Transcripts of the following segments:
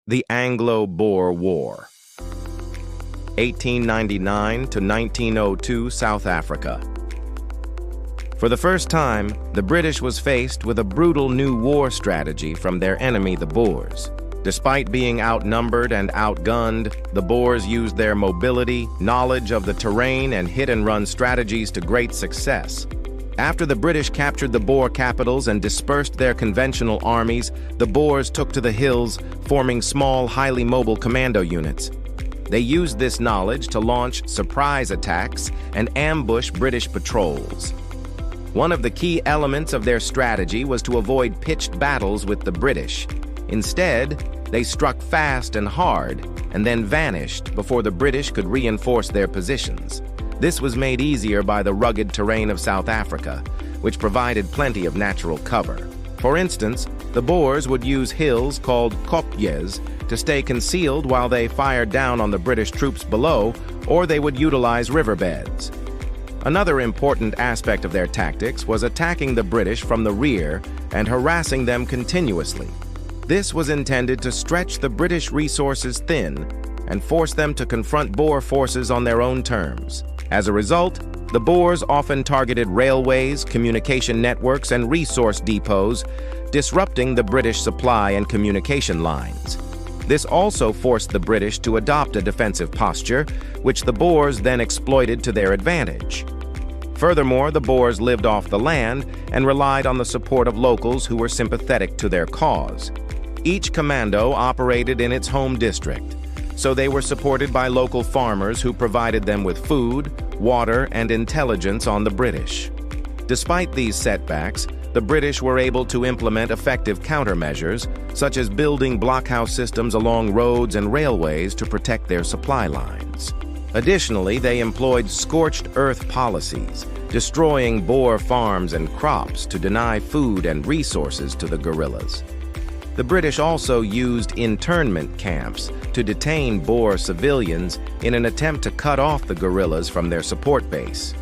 The Anglo-Boer War, 1899 to 1902, South Africa. For the first time, the British was faced with a brutal new war strategy from their enemy, the Boers. Despite being outnumbered and outgunned, the Boers used their mobility, knowledge of the terrain, and hit-and-run strategies to great success. After the British captured the Boer capitals and dispersed their conventional armies, the Boers took to the hills, forming small, highly mobile commando units. They used this knowledge to launch surprise attacks and ambush British patrols. One of the key elements of their strategy was to avoid pitched battles with the British. Instead, they struck fast and hard, and then vanished before the British could reinforce their positions. This was made easier by the rugged terrain of South Africa, which provided plenty of natural cover. For instance, the Boers would use hills called kopjes to stay concealed while they fired down on the British troops below, or they would utilize riverbeds. Another important aspect of their tactics was attacking the British from the rear and harassing them continuously. This was intended to stretch the British resources thin and force them to confront Boer forces on their own terms. As a result, the Boers often targeted railways, communication networks, and resource depots, disrupting the British supply and communication lines. This also forced the British to adopt a defensive posture, which the Boers then exploited to their advantage. Furthermore, the Boers lived off the land and relied on the support of locals who were sympathetic to their cause. Each commando operated in its home district, so they were supported by local farmers who provided them with food, water, and intelligence on the British. Despite these setbacks, the British were able to implement effective countermeasures, such as building blockhouse systems along roads and railways to protect their supply lines. Additionally, they employed scorched earth policies, destroying Boer farms and crops to deny food and resources to the guerrillas. The British also used internment camps to detain Boer civilians in an attempt to cut off the guerrillas from their support base.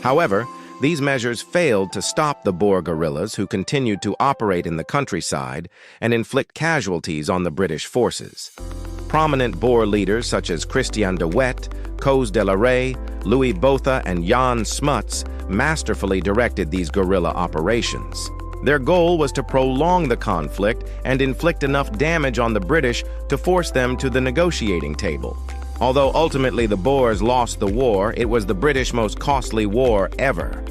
However, these measures failed to stop the Boer guerrillas, who continued to operate in the countryside and inflict casualties on the British forces. Prominent Boer leaders such as Christian de Wet, Koos de la Rey, Louis Botha, and Jan Smuts masterfully directed these guerrilla operations. Their goal was to prolong the conflict and inflict enough damage on the British to force them to the negotiating table. Although ultimately the Boers lost the war, it was the British most costly war ever.